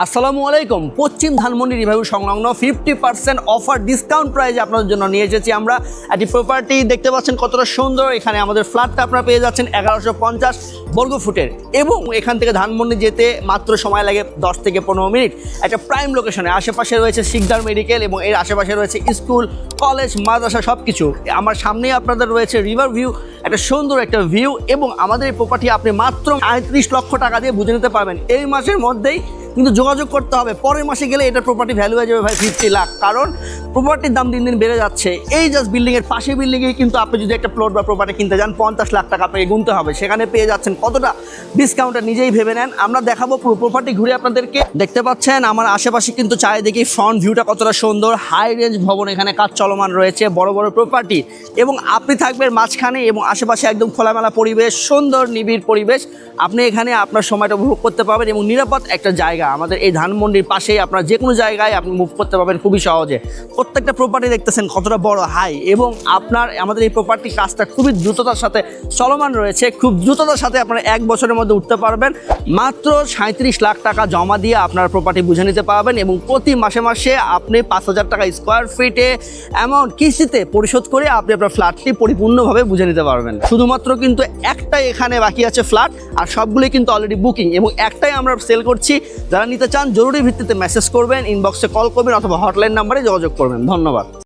আসসালামু আলাইকুম। পশ্চিম ধানমন্ডি রিভাইউ সংলগ্ন 50% অফার ডিসকাউন্ট প্রাইজে আপনাদের জন্য নিয়ে এসেছি আমরা একটি প্রপার্টি। দেখতে পাচ্ছেন কতটা সুন্দর। এখানে আমাদের ফ্ল্যাটটা আপনারা পেয়ে যাচ্ছেন 1150 বর্গ ফুটের, এবং এখান থেকে ধানমন্ডি যেতে মাত্র সময় লাগে 10 থেকে 15 মিনিট। একটা প্রাইম লোকেশনে, আশেপাশে রয়েছে শিকদার মেডিকেল এবং এর আশেপাশে রয়েছে স্কুল, কলেজ, মাদ্রাসা সব কিছু। আমার সামনেই আপনাদের রয়েছে রিভার ভিউ, একটা সুন্দর একটা ভিউ। এবং আমাদের এই প্রপার্টি আপনি মাত্র 35 লক্ষ টাকা দিয়ে বুঝে নিতে পারবেন। এই মাসের মধ্যেই কিন্তু যোগাযোগ করতে হবে, পরের মাসে গেলে এটার প্রপার্টি ভ্যালু হয়ে যাবে ভাই 50 লাখ, কারণ প্রপার্টির দাম দিন দিন বেড়ে যাচ্ছে। এই জাস্ট বিল্ডিংয়ের পাশে বিল্ডিংয়ে কিন্তু আপনি যদি একটা প্লট বা প্রপার্টি কিনতে যান 50 লাখ টাকা আপনাকে গুনতে হবে, সেখানে পেয়ে যাচ্ছেন কতটা ডিসকাউন্টে নিজেই ভেবে নেন। আমরা দেখাবো পুরো প্রপার্টি ঘুরে আপনাদেরকে। দেখতে পাচ্ছেন আমার আশেপাশে কিন্তু চারিদিকে ফ্রন্ট ভিউটা কতটা সুন্দর। হাই রেঞ্জ ভবন, এখানে কাজ চলমান রয়েছে, বড় বড় প্রপার্টি, এবং আপনি থাকবেন মাঝখানে এবং আশেপাশে একদম খোলামেলা পরিবেশ, সুন্দর নিবিড় পরিবেশ। আপনি এখানে আপনার সময়টা উপভোগ করতে পারবেন এবং নিরাপদ একটা জায়গা। আমাদের এই ধানমন্ডির পাশেই আপনার যে কোনো জায়গায় আপনি মুভ করতে পারবেন খুবই সহজে। প্রত্যেকটা প্রপার্টি দেখতেছেন কতটা বড়, হাই, এবং আমাদের এই প্রপার্টি কাজটা খুবই দ্রুততার সাথে চলমান রয়েছে। খুব দ্রুততার সাথে আপনারা 1 বছরের মধ্যে উঠতে পারবেন। মাত্র 37 লাখ টাকা জমা দিয়ে আপনার প্রপার্টি বুঝে নিতে পারবেন, এবং প্রতি মাসে মাসে আপনি 5,000 টাকা স্কোয়ার ফিটে অ্যামাউন্ট কিস্তিতে পরিশোধ করে আপনি আপনার ফ্ল্যাটটি পরিপূর্ণভাবে বুঝে নিতে পারবেন। শুধুমাত্র কিন্তু একটাই এখানে বাকি আছে ফ্ল্যাট, আর সবগুলোই কিন্তু অলরেডি বুকিং, এবং একটাই আমরা সেল করছি। যারা নিতে চান জরুরি ভিত্তিতে মেসেজ করবেন, ইনবক্সে কল করবেন অথবা হটলাইন নাম্বারে যোগাযোগ করবেন। ধন্যবাদ।